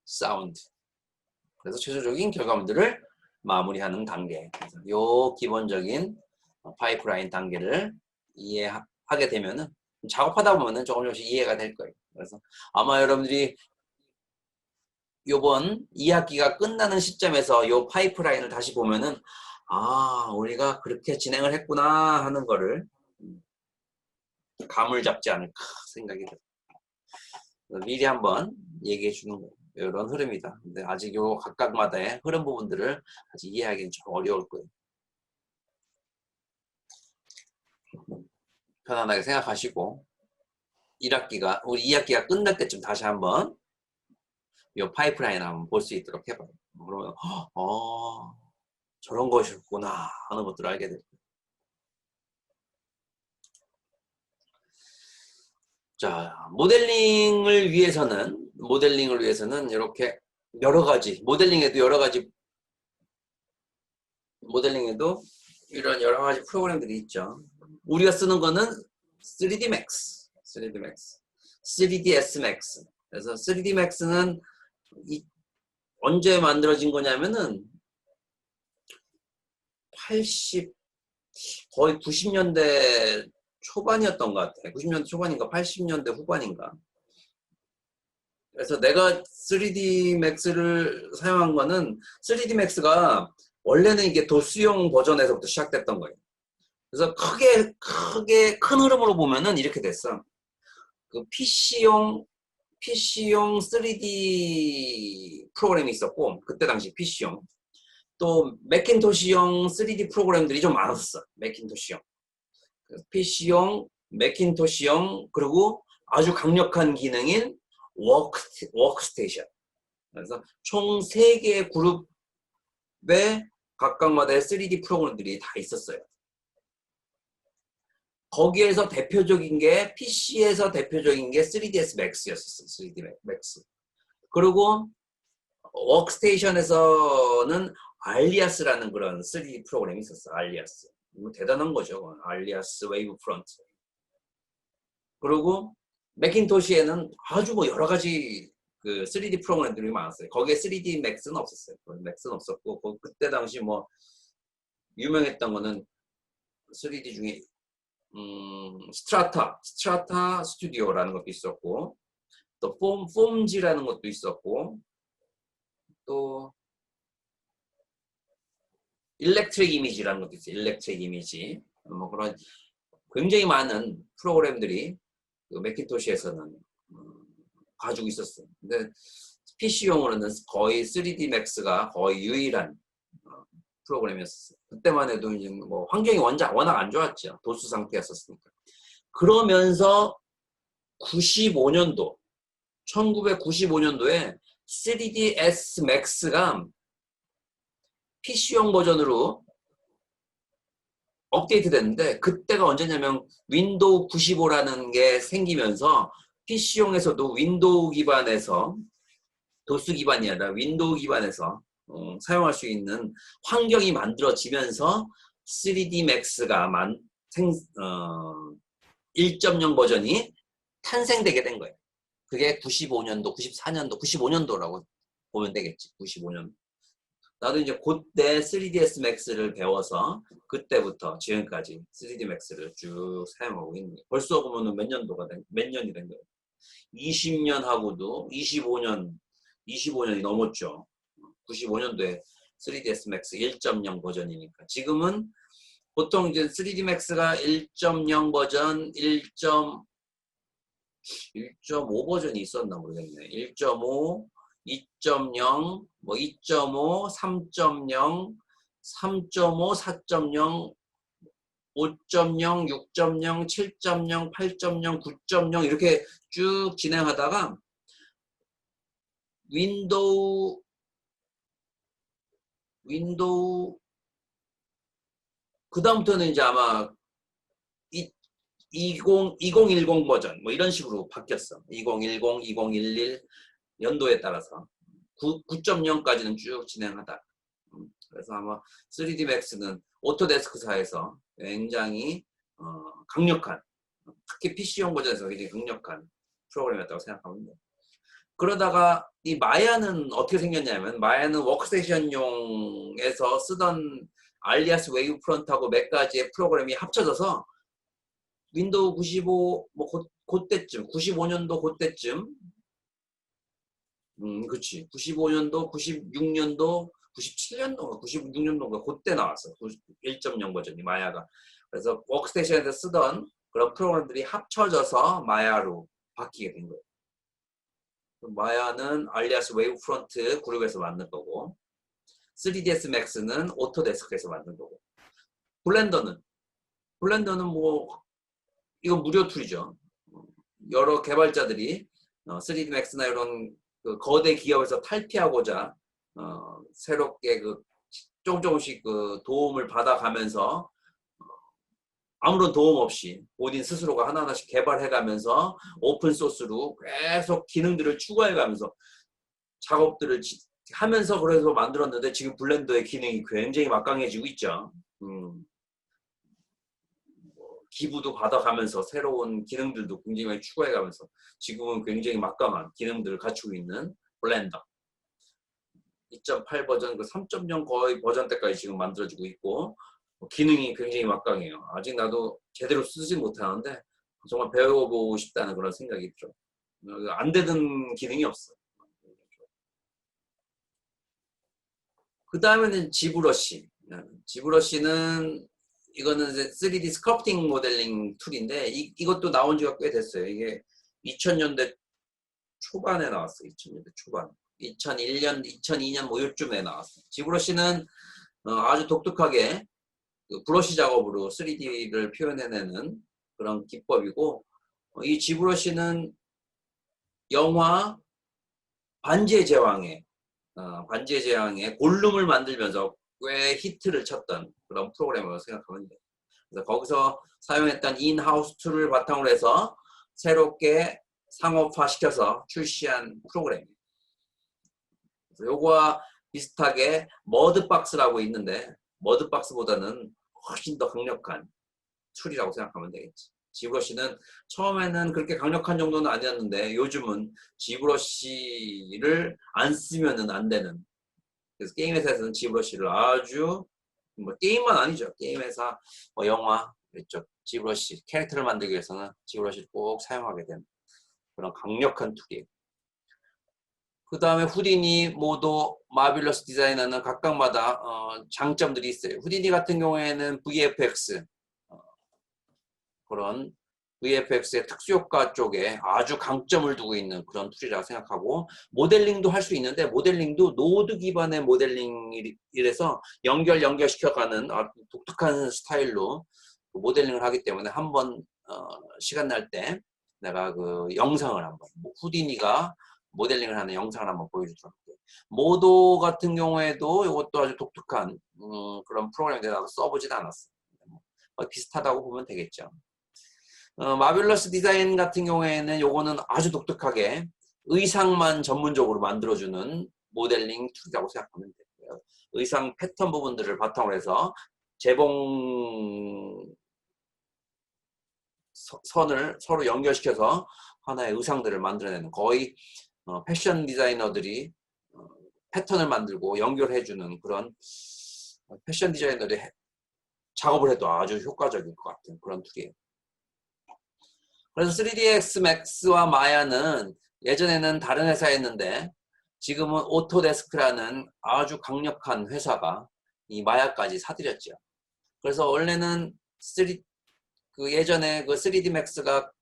사운드. 그래서 최종적인 결과물들을 마무리하는 단계. 그래서 요 기본적인 파이프라인 단계를 이해하게 되면은 작업하다 보면은 조금씩 이해가 될 거예요. 그래서 아마 여러분들이 요번 2학기가 끝나는 시점에서 요 파이프라인을 다시 보면은 아, 우리가 그렇게 진행을 했구나 하는 거를 감을 잡지 않을까 생각이 들어요. 미리 한번 얘기해 주는 거예요. 이런 흐름이다. 근데 아직 요 각각마다의 흐름 부분들을 아직 이해하기는 좀 어려울 거예요. 편안하게 생각하시고 우리 2학기가 끝날 때쯤 다시 한번 요 파이프라인 한번 볼 수 있도록 해봐요. 그러면 저런 것이었구나 하는 것들을 알게 돼요. 자, 모델링을 위해서는 이렇게 모델링에도 이런 여러 가지 프로그램들이 있죠. 우리가 쓰는 거는 3D Max, 3ds Max. 그래서 3D Max는 언제 만들어진 거냐면은 거의 90년대 초반이었던 것 같아. 90년대 초반인가 80년대 후반인가. 그래서 내가 3D Max를 사용한 거는 3D Max가 원래는 이게 도스용 버전에서부터 시작됐던 거예요. 그래서 큰 흐름으로 보면은 이렇게 됐어. 그 PC용 3D 프로그램이 있었고, 그때 당시 PC용. 또 매cintosh용 3D 프로그램들이 좀 많았어. 매cintosh용. PC용, 매cintosh용, 그리고 아주 강력한 기능인 워크스테이션. 그래서 총 3개의 그룹에 각각마다의 3D 프로그램들이 다 있었어요. 거기에서 대표적인 게 PC에서 대표적인 게 3ds Max였었어요. 3D Max. 그리고 워크스테이션에서는 알리아스라는 그런 3D 프로그램이 있었어. 알리아스. 이거 대단한 거죠. 알리아스 웨이브 프론트. 그리고 매cintosh에는 아주 뭐 여러 가지 그 3D 프로그램들이 많았어요. 거기에 3D Max는 없었어요. Max는 없었고 그때 당시 뭐 유명했던 거는 3D 중에 스트라타 스튜디오라는 것도 있었고 또 폼지라는 것도 있었고 또 일렉트릭 이미지라는 것도 있어요. 일렉트릭 이미지 뭐 그런 굉장히 많은 프로그램들이 그 매cintosh에서는 가지고 있었어요. 근데 PC용으로는 거의 3D Max가 거의 유일한 프로그램이었어요. 그때만 해도 이제 뭐 환경이 워낙 안 좋았죠. 도수 상태였었으니까. 그러면서 1995년도에 3ds Max가 PC용 버전으로 업데이트 됐는데 그때가 언제냐면 윈도우 95라는 게 생기면서 PC용에서도 윈도우 기반에서 도스 기반이 아니라 윈도우 기반에서 사용할 수 있는 환경이 만들어지면서 3D Max가 1.0 버전이 탄생되게 된 거예요. 그게 95년도, 94년도, 95년도라고 보면 되겠지. 95년도. 나도 이제 그때 3ds Max를 배워서 그때부터 지금까지 3D Max를 쭉 사용하고 있는 거예요. 벌써 보면은 몇 년이 된 거예요. 20년 하고도 25년이 넘었죠. 95년도에 3ds Max 1.0 버전이니까. 지금은 보통 이제 3D Max가 1.0 버전, 1.5 버전이 있었나 모르겠네. 1.5, 2.0, 뭐 2.5, 3.0, 3.5, 4.0, 5.0, 6.0, 7.0, 8.0, 9.0 이렇게 쭉 진행하다가 윈도우 그 다음부터는 이제 아마 2010 버전 뭐 이런 식으로 바뀌었어. 2010, 2011 연도에 따라서 9.0까지는 쭉 진행하다. 그래서 아마 3D Max는 오토데스크사에서 굉장히 강력한, 특히 PC용 버전에서 굉장히 강력한 프로그램이었다고 생각하면 돼요. 그러다가 이 마야는 어떻게 생겼냐면, 마야는 워크스테이션용에서 쓰던 알리아스 웨이브 프론트하고 몇 가지의 프로그램이 합쳐져서 윈도우 95 뭐 그때쯤 95년도 그때쯤 그치 95년도 96년도 97년도 96년도인가 그때 나왔어. 1.0 버전이 마야가. 그래서 워크스테이션에서 쓰던 그런 프로그램들이 합쳐져서 마야로 바뀌게 된 거예요. 마야는 알리아스 웨이브 프론트 그룹에서 만든 거고, 3ds Max는 오토데스크에서 만든 거고, 블렌더는 뭐 이건 무료 툴이죠. 여러 개발자들이 3D Max나 이런 그 거대 기업에서 탈피하고자 새롭게 조금씩 그 도움을 받아가면서 아무런 도움 없이 본인 스스로가 하나하나씩 개발해가면서 오픈 소스로 계속 기능들을 추가해가면서 작업들을 하면서 그래서 만들었는데, 지금 블렌더의 기능이 굉장히 막강해지고 있죠. 기부도 받아가면서 새로운 기능들도 굉장히 많이 추가해가면서 지금은 굉장히 막강한 기능들을 갖추고 있는 블렌더. 2.8 버전, 3.0 거의 버전 때까지 지금 만들어지고 있고, 기능이 굉장히 막강해요. 아직 나도 제대로 쓰지 못하는데 정말 배워보고 싶다는 그런 생각이 들어. 안 되는 기능이 없어. 그 다음에는 지브러시. 지브러시는 이거는 이제 3D 스컬프팅 모델링 툴인데 이것도 나온 지가 꽤 됐어요. 이게 2000년대 초반에 나왔어요. 2000년대 초반. 2001년, 2002년 뭐 요쯤에 나왔어요. 지브러시는 아주 독특하게 그 브러쉬 작업으로 3D를 표현해내는 그런 기법이고, 이 지브러시는 영화 반지의 제왕의 골룸을 만들면서 꽤 히트를 쳤던 그런 프로그램이라고 생각하면 돼요. 그래서 거기서 사용했던 인하우스 툴을 바탕으로 해서 새롭게 상업화시켜서 출시한 프로그램이에요. 그래서 요거와 비슷하게 머드박스라고 있는데, 머드박스보다는 훨씬 더 강력한 툴이라고 생각하면 되겠지. 지브러시는 처음에는 그렇게 강력한 정도는 아니었는데 요즘은 지브러시를 안 쓰면은 안 되는, 그래서 게임 회사에서는 지브러시를 아주 뭐 게임만 아니죠. 게임 회사, 뭐 영화, 그렇죠. 지브러시 캐릭터를 만들기 위해서는 지브러시를 꼭 사용하게 되는 그런 강력한 툴이에요. 그 다음에 후디니, 모도, 마빌러스 디자이너는 각각마다 장점들이 있어요. 후디니 같은 경우에는 VFX, 그런 VFX의 특수효과 쪽에 아주 강점을 두고 있는 그런 툴이라고 생각하고, 모델링도 할 수 있는데 모델링도 노드 기반의 모델링이라서 연결시켜가는 아주 독특한 스타일로 모델링을 하기 때문에 한번 시간 날 때 내가 그 영상을 한번 후디니가 모델링을 하는 영상을 한번 보여주도록 할게요. 모도 같은 경우에도 이것도 아주 독특한 그런 프로그램에 내가 써보진 않았어요. 비슷하다고 보면 되겠죠. 마빌러스 디자인 같은 경우에는 요거는 아주 독특하게 의상만 전문적으로 만들어주는 모델링 툴이라고 생각하면 돼요. 의상 패턴 부분들을 바탕으로 해서 재봉 선을 서로 연결시켜서 하나의 의상들을 만들어내는, 거의 패션 디자이너들이 패턴을 만들고 연결해주는 그런 패션 디자이너들이 작업을 해도 아주 효과적일 것 같은 그런 툴이에요. 그래서 3ds max와 마야는 예전에는 다른 회사였는데 지금은 오토데스크라는 아주 강력한 회사가 이 마야까지 사들였죠. 그래서 원래는 예전에 그 3D max가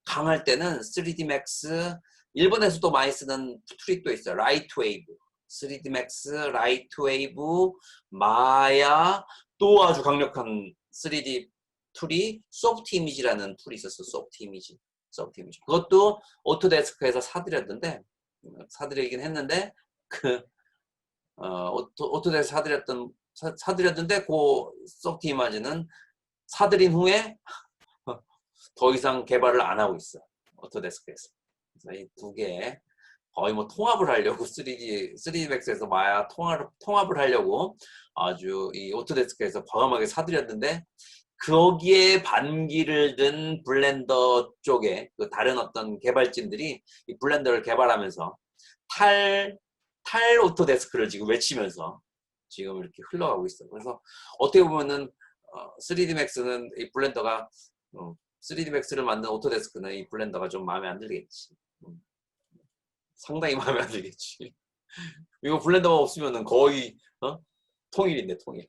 강할 때는 3D max, 일본에서도 많이 쓰는 툴이 또 있어요. 라이트웨이브, 3D max, 라이트웨이브, 마야, 또 아주 강력한 3D 툴이 소프트 이미지라는 툴이 있었어. 소프트 이미지. 그것도 오토데스크에서 사들이긴 했는데 오토데스크 사들였는데 그 소프트 이미지는 사들인 후에 더 이상 개발을 안 하고 있어. 오토데스크에서. 그래서 이 두 개 거의 뭐 통합을 하려고 3D 맥스에서 마야 통합을 하려고 아주 이 오토데스크에서 과감하게 사들였는데, 거기에 반기를 든 블렌더 쪽에 그 다른 어떤 개발진들이 이 블렌더를 개발하면서 탈 오토데스크를 지금 외치면서 지금 이렇게 흘러가고 있어요. 그래서 어떻게 보면은 3D 맥스는 이 블렌더가 3D 맥스를 만든 오토데스크는 이 블렌더가 좀 마음에 안 들겠지. 상당히 마음에 안 들겠지. 이거 블렌더가 없으면은 거의 통일인데 통일.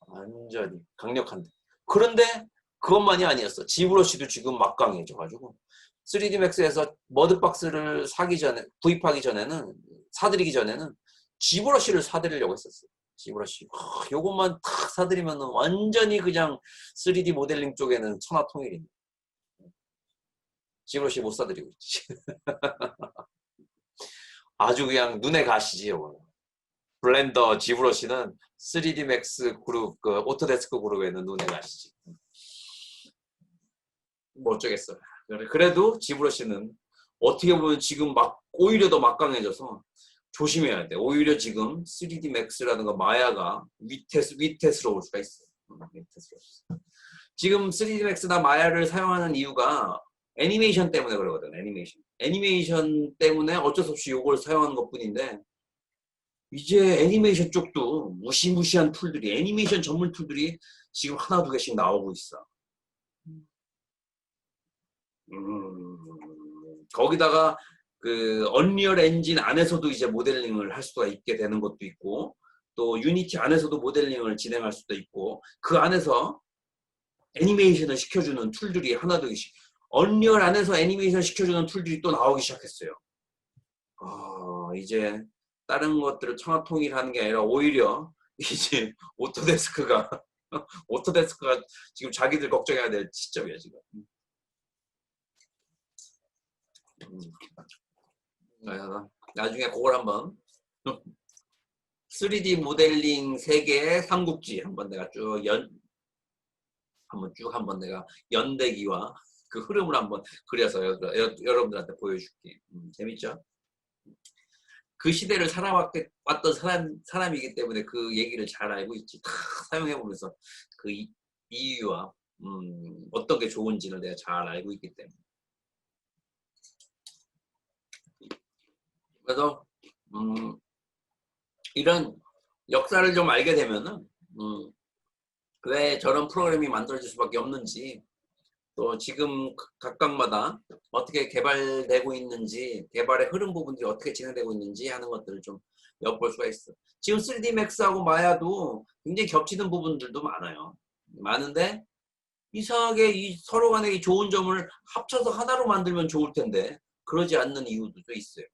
완전히 강력한데. 그런데 그것만이 아니었어. 지브러시도 지금 막강해져가지고 3D 맥스에서 머드박스를 구입하기 전에는, 사들이기 전에는 지브러시를 사들이려고 했었어요. 지브러시. 요것만 탁 사들이면 완전히 그냥 3D 모델링 쪽에는 천하통일입니다. 지브러시 못 사들이고 있지. 아주 그냥 눈에 가시지, 요거는. 블렌더, 지브러시는 3D 맥스 그룹, 그 오토데스크 그룹에는 눈에 가시지. 뭐 어쩌겠어. 그래도 지브러시는 어떻게 보면 지금 오히려 더 막강해져서 조심해야 돼. 오히려 지금 3D 맥스라든가 마야가 위태스러울 수가 있어. 지금 3D 맥스나 마야를 사용하는 이유가 애니메이션 때문에 그러거든. 애니메이션 때문에 어쩔 수 없이 이걸 사용하는 것뿐인데, 이제 애니메이션 쪽도 무시무시한 툴들이, 애니메이션 전문 툴들이 지금 하나 두 개씩 나오고 있어. 거기다가 그 언리얼 엔진 안에서도 이제 모델링을 할 수가 있게 되는 것도 있고, 또 유니티 안에서도 모델링을 진행할 수도 있고, 그 안에서 애니메이션을 시켜주는 툴들이 하나 두 개씩, 언리얼 안에서 애니메이션 시켜주는 툴들이 또 나오기 시작했어요. 이제 다른 것들을 천하통일하는 게 아니라 오히려 이제 오토데스크가 지금 자기들 걱정해야 될 시점이야 지금. 나중에 그걸 한번 3D 모델링 세계의 삼국지 한번 내가 한번 내가 연대기와 그 흐름을 한번 그려서 여러분들한테 보여줄게. 재밌죠? 그 시대를 살아왔던 사람이기 때문에 그 얘기를 잘 알고 있지. 다 사용해보면서 그 이유와 어떤 게 좋은지를 내가 잘 알고 있기 때문에. 그래서 이런 역사를 좀 알게 되면은 왜 저런 프로그램이 만들어질 수밖에 없는지, 또 지금 각각마다 어떻게 개발되고 있는지, 개발의 흐름 부분들이 어떻게 진행되고 있는지 하는 것들을 좀 엿볼 수가 있어. 지금 3D 맥스하고 마야도 굉장히 겹치는 부분들도 많은데 이상하게 서로 간에 이 좋은 점을 합쳐서 하나로 만들면 좋을 텐데 그러지 않는 이유도 또 있어요.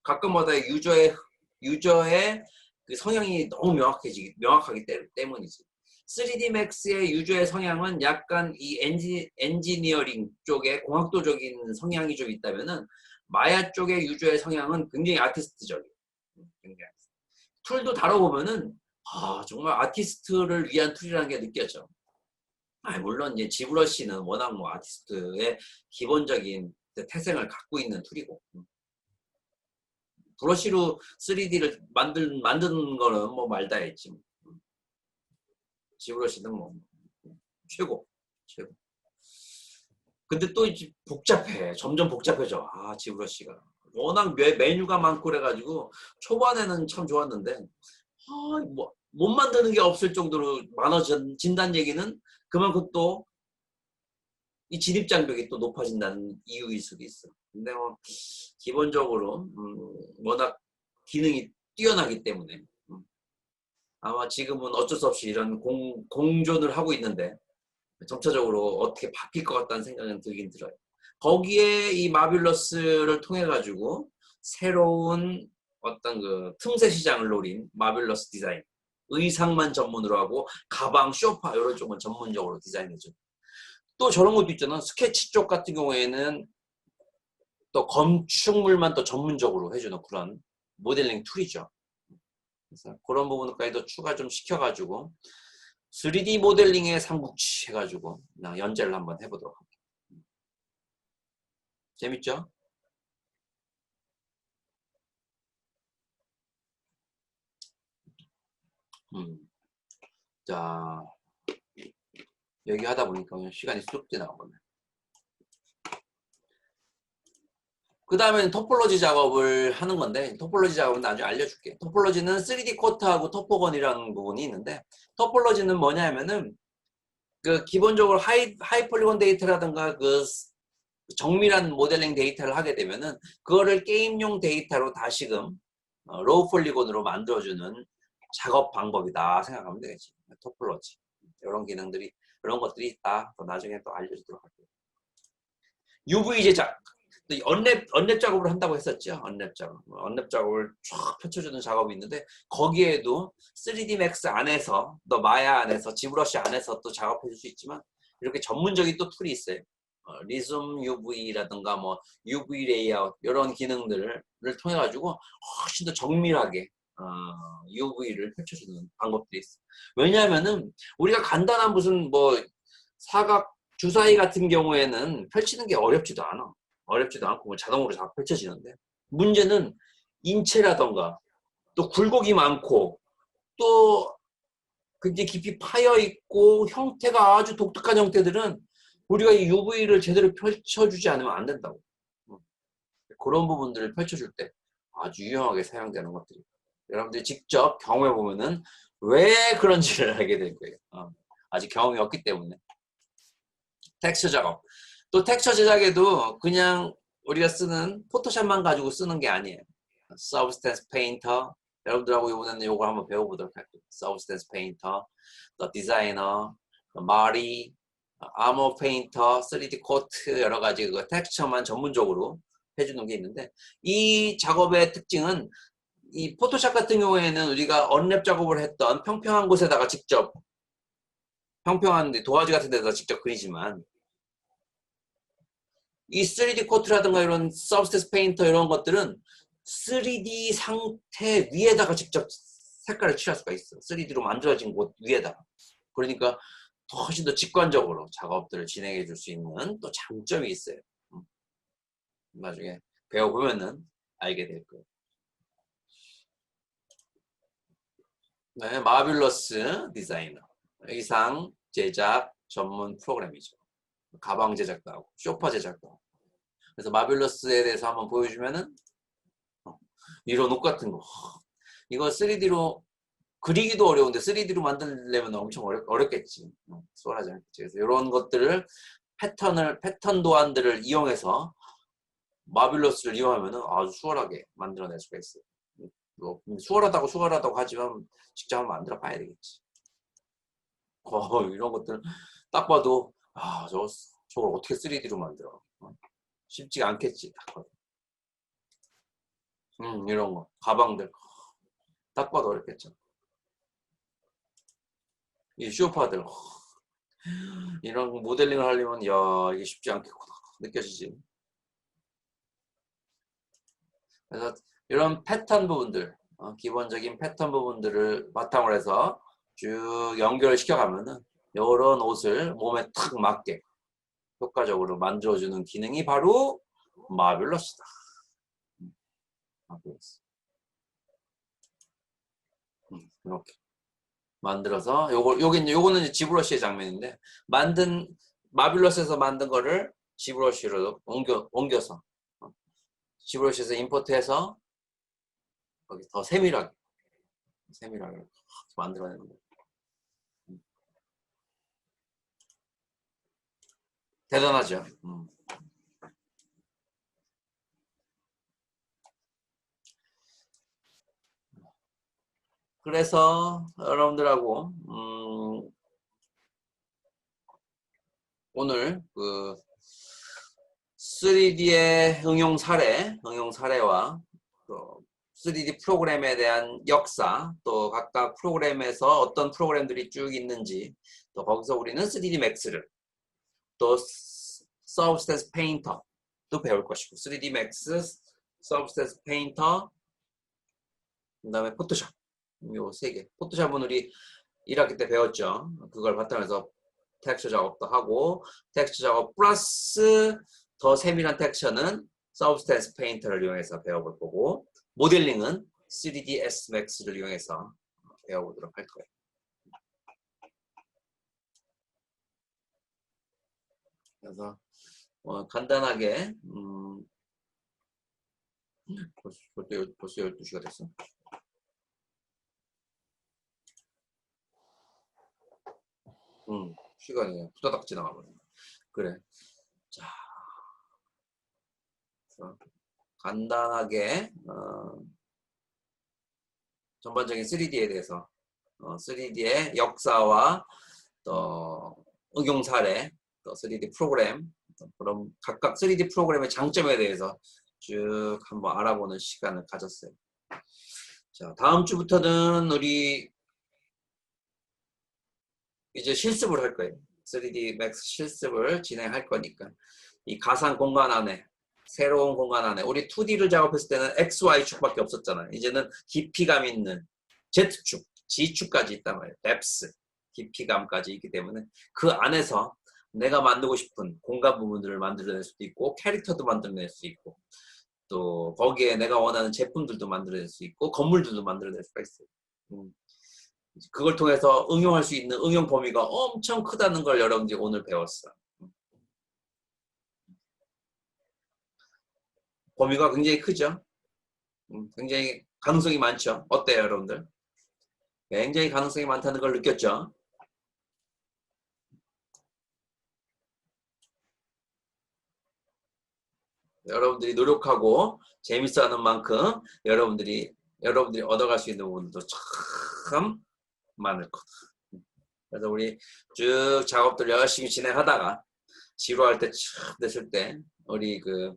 각각마다 유저의 그 성향이 너무 명확하기 때문이지. 3D 맥스의 유저의 성향은 약간 이 엔지니어링 쪽에 공학도적인 성향이 좀 있다면은, 마야 쪽의 유저의 성향은 굉장히 아티스트적이에요. 툴도 다뤄보면은 정말 아티스트를 위한 툴이라는 게 느껴져. 물론 이제 지브러시는 워낙 뭐 아티스트의 기본적인 태생을 갖고 있는 툴이고, 브러쉬로 3D를 만드는 거는 뭐 말다 했지. 지브러시는 뭐 최고. 근데 또 이제 복잡해. 점점 복잡해져. 아, 지브러시가. 워낙 메뉴가 많고 그래가지고 초반에는 참 좋았는데 뭐 못 만드는 게 없을 정도로 많아진다는 얘기는 그만큼 또 이 진입 장벽이 또 높아진다는 이유일 수도 있어. 근데 뭐 기본적으로 워낙 기능이 뛰어나기 때문에 아마 지금은 어쩔 수 없이 이런 공존을 하고 있는데 점차적으로 어떻게 바뀔 것 같다는 생각은 들긴 들어요. 거기에 이 마빌러스를 통해 가지고 새로운 어떤 그 틈새 시장을 노린 마빌러스 디자인, 의상만 전문으로 하고 가방, 쇼파 이런 쪽은 전문적으로 디자인해줘. 또 저런 것도 있잖아. 스케치 쪽 같은 경우에는 또 건축물만 또 전문적으로 해주는 그런 모델링 툴이죠. 그래서 그런 부분까지도 추가 좀 시켜가지고 3D 모델링의 삼국지 해가지고 연재를 한번 해보도록 할게요. 재밌죠? 자, 얘기하다 보니까 그냥 시간이 쑥 지나가네. 그 다음에는 토폴로지 작업을 하는 건데 토폴로지 작업은 나중에 알려줄게. 토폴로지는 3D 코트하고 토포건이라는 부분이 있는데 토폴로지는 뭐냐 하면은 그 기본적으로 하이폴리곤 데이터라든가 그 정밀한 모델링 데이터를 하게 되면은 그거를 게임용 데이터로 다시금 로우 폴리곤으로 만들어주는 작업 방법이다 생각하면 되겠지. 토폴로지 이런 기능들이 이런 것들이 있다. 또 나중에 또 알려주도록 할게요. UV 제작 또 언랩 작업을 한다고 했었죠. 언랩 작업을 쫙 펼쳐주는 작업이 있는데 거기에도 3D 맥스 안에서 또 마야 안에서 지브러시 안에서 또 작업해 줄 수 있지만 이렇게 전문적인 또 툴이 있어요. 리즘 UV라든가 뭐 UV 레이아웃 이런 기능들을 통해 가지고 훨씬 더 정밀하게 UV를 펼쳐주는 방법들이 있어. 왜냐하면은 우리가 간단한 무슨 뭐 사각 주사위 같은 경우에는 펼치는 게 어렵지도 않고 뭐 자동으로 다 펼쳐지는데 문제는 인체라던가 또 굴곡이 많고 또 굉장히 깊이 파여 있고 형태가 아주 독특한 형태들은 우리가 이 UV를 제대로 펼쳐주지 않으면 안 된다고. 그런 부분들을 펼쳐줄 때 아주 유용하게 사용되는 것들이 여러분들이 직접 경험해 보면은 왜 그런지를 알게 될 거예요. 아직 경험이 없기 때문에. 텍스처 작업. 또 텍스처 제작에도 그냥 우리가 쓰는 포토샵만 가지고 쓰는 게 아니에요. 서브스텐스 페인터. 여러분들하고 이번에는 이걸 한번 배워보도록 할게요. 서브스텐스 페인터, 또 디자이너, 마리, 아머 페인터, 3D 코트 여러 가지 그 텍스처만 전문적으로 해주는 게 있는데 이 작업의 특징은 이 포토샵 같은 경우에는 우리가 언랩 작업을 했던 평평한 곳에다가 직접 평평한 도화지 같은 데다 직접 그리지만 이 3D 코트라든가 이런 서브스텐스 페인터 이런 것들은 3D 상태 위에다가 직접 색깔을 칠할 수가 있어. 3D로 만들어진 곳 위에다가. 그러니까 훨씬 더 직관적으로 작업들을 진행해 줄 수 있는 또 장점이 있어요. 나중에 배워보면은 알게 될 거예요. 네, 마빌러스 디자이너. 의상 제작 전문 프로그램이죠. 가방 제작도 하고 쇼파 제작도 하고. 그래서 마빌러스에 대해서 한번 보여주면은 이런 옷 같은 거 이거 3D로 그리기도 어려운데 3D로 만들려면 엄청 어렵겠지. 수월하지 않겠지. 그래서 이런 것들을 패턴 도안들을 이용해서 마빌러스를 이용하면 아주 수월하게 만들어낼 수가 있어요. 뭐 수월하다고 하지만 직접 한번 만들어 봐야 되겠지. 이런 것들 딱 봐도 저걸 어떻게 3D로 만들어? 쉽지가 않겠지. 딱 봐도. 이런 거 가방들 딱 봐도 어렵겠죠. 이 쇼파들 이런 모델링을 하려면 야 이게 쉽지 않겠구나 느껴지지. 그래서 이런 패턴 부분들 기본적인 패턴 부분들을 바탕으로 해서 쭉 연결을 시켜가면은 이런 옷을 몸에 탁 맞게 효과적으로 만들어주는 기능이 바로 마빌러스다. 마빌러스. 이렇게 만들어서 요거는 이제 지브러시의 장면인데 마빌러스에서 만든 거를 지브러시로 옮겨서 지브러시에서 임포트해서 거기 더 세밀하게 만들어내는 거예요. 대단하죠. 그래서 여러분들하고 오늘 그 3D의 응용 사례와 또 3D 프로그램에 대한 역사, 또 각각 프로그램에서 어떤 프로그램들이 쭉 있는지, 또 거기서 우리는 3D 맥스를, 또 Substance Painter도 배울 것이고, 3D Max, Substance Painter, 그 다음에 포토샵, 요 세 개. 포토샵은 우리 1학기 때 배웠죠. 그걸 바탕에서 텍스처 작업도 하고, 텍스처 작업 플러스 더 세밀한 텍스처는 Substance Painter를 이용해서 배워볼 거고, 모델링은 3ds Max를 이용해서 배워보도록 할 거예요. 그래서 간단하게 벌써 12시가 됐어. 시간이 후다닥 지나가버려. 그래. 자, 간단하게 전반적인 3D에 대해서 3D의 역사와 또 응용 사례, 또 3D 프로그램, 그럼 각각 3D 프로그램의 장점에 대해서 쭉 한번 알아보는 시간을 가졌어요. 자, 다음 주부터는 우리 이제 실습을 할 거예요. 3D Max 실습을 진행할 거니까 이 가상 공간 안에, 새로운 공간 안에, 우리 2D를 작업했을 때는 XY축밖에 없었잖아요. 이제는 깊이감 있는 Z축, G축까지 있단 말이에요. 뎁스, 깊이감까지 있기 때문에 그 안에서 내가 만들고 싶은 공간 부분들을 만들어낼 수도 있고, 캐릭터도 만들어낼 수 있고, 또 거기에 내가 원하는 제품들도 만들어낼 수 있고, 건물들도 만들어낼 수가 있어요. 그걸 통해서 응용할 수 있는 응용 범위가 엄청 크다는 걸 여러분들이 오늘 배웠어. 범위가 굉장히 크죠? 굉장히 가능성이 많죠? 어때요, 여러분들? 굉장히 가능성이 많다는 걸 느꼈죠? 여러분들이 노력하고 재밌어하는 만큼 여러분들이 얻어갈 수 있는 부분도 참 많을 거다. 그래서 우리 쭉 작업들 열심히 진행하다가 지루할 때 쭉 됐을 때 우리 그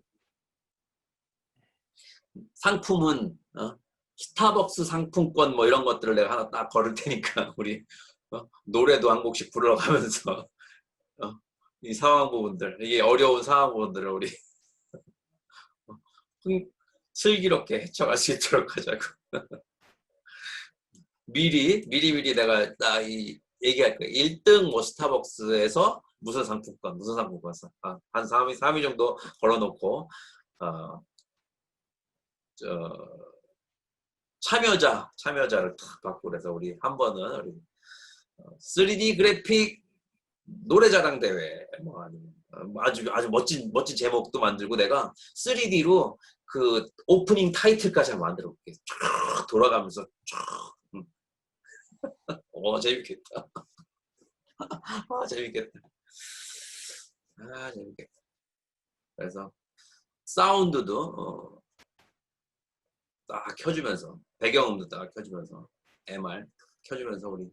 상품은 스타벅스 상품권 뭐 이런 것들을 내가 하나 딱 걸을 테니까 우리 노래도 한 곡씩 불러가면서 이 상황 부분들, 이게 어려운 상황 부분들을 우리 슬기롭게 헤쳐갈 수 있도록 하자고. 미리 내가 얘기할 거예요. 1등 뭐 스타벅스에서 무슨 상품권 한 3위 정도 걸어놓고 참여자를 탁 받고 그래서 우리 한 번은 우리 3D 그래픽 노래자랑 대회 뭐 아니면 아주 멋진 제목도 만들고 내가 3D로 그 오프닝 타이틀까지 한번 만들어 볼게. 쫙 돌아가면서 쫙. 재밌겠다. 재밌겠다. 재밌겠다. 그래서 사운드도 딱 켜주면서 배경음도 딱 켜주면서 MR 켜주면서 우리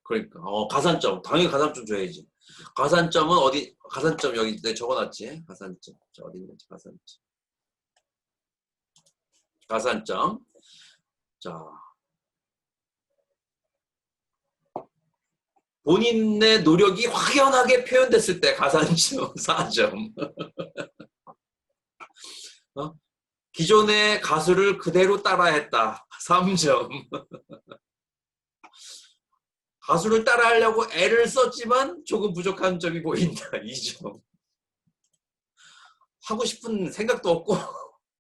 그러니까 가산점 당연히 가산점 줘야지. 가산점은 어디? 가산점 여기 내 적어놨지. 가산점 어디 있는지 가산점. 자, 본인의 노력이 확연하게 표현됐을 때 가산점 4점. 기존의 가수를 그대로 따라했다 3점. 가수를 따라하려고 애를 썼지만 조금 부족한 점이 보인다 2점. 하고 싶은 생각도 없고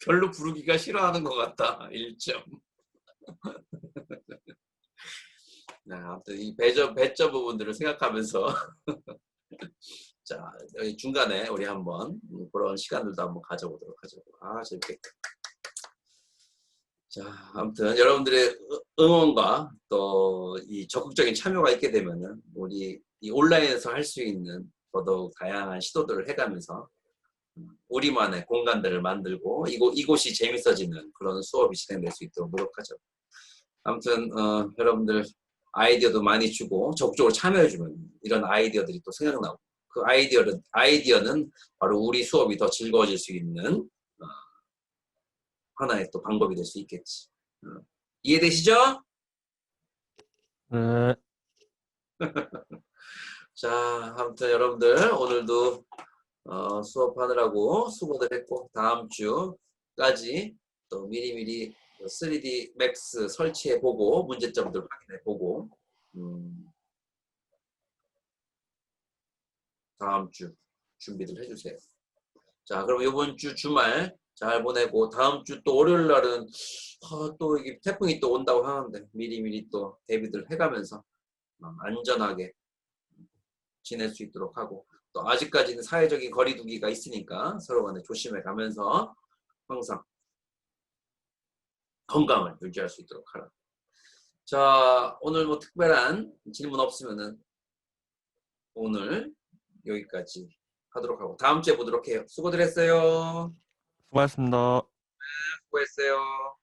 별로 부르기가 싫어하는 것 같다 1점. 네, 아무튼 이 배저 부분들을 생각하면서 자, 여기 중간에 우리 한번 그런 시간들도 한번 가져보도록 하죠. 아, 재밌겠다. 자, 아무튼 여러분들의 응원과 또 이 적극적인 참여가 있게 되면은 우리 이 온라인에서 할 수 있는 더더욱 다양한 시도들을 해가면서 우리만의 공간들을 만들고 이곳이 재밌어지는 그런 수업이 진행될 수 있도록 노력하죠. 아무튼 여러분들 아이디어도 많이 주고 적극적으로 참여해주면 이런 아이디어들이 또 생각나고 그 아이디어는 바로 우리 수업이 더 즐거워질 수 있는 하나의 또 방법이 될 수 있겠지. 이해되시죠? 네. 자, 아무튼 여러분들 오늘도 수업하느라고 수고들 했고 다음 주까지 또 미리미리 3D 맥스 설치해보고 문제점들 확인해보고 다음 주 준비를 해주세요. 자, 그럼 이번 주 주말 잘 보내고 다음 주 또 월요일 날은 또 이게 태풍이 또 온다고 하는데 미리미리 또 대비들 해가면서 안전하게 지낼 수 있도록 하고 또 아직까지는 사회적인 거리두기가 있으니까 서로 간에 조심해 가면서 항상 건강을 유지할 수 있도록 하라. 자, 오늘 뭐 특별한 질문 없으면은 오늘 여기까지 하도록 하고 다음 주에 보도록 해요. 수고들 했어요. 수고하셨습니다. 수고했어요.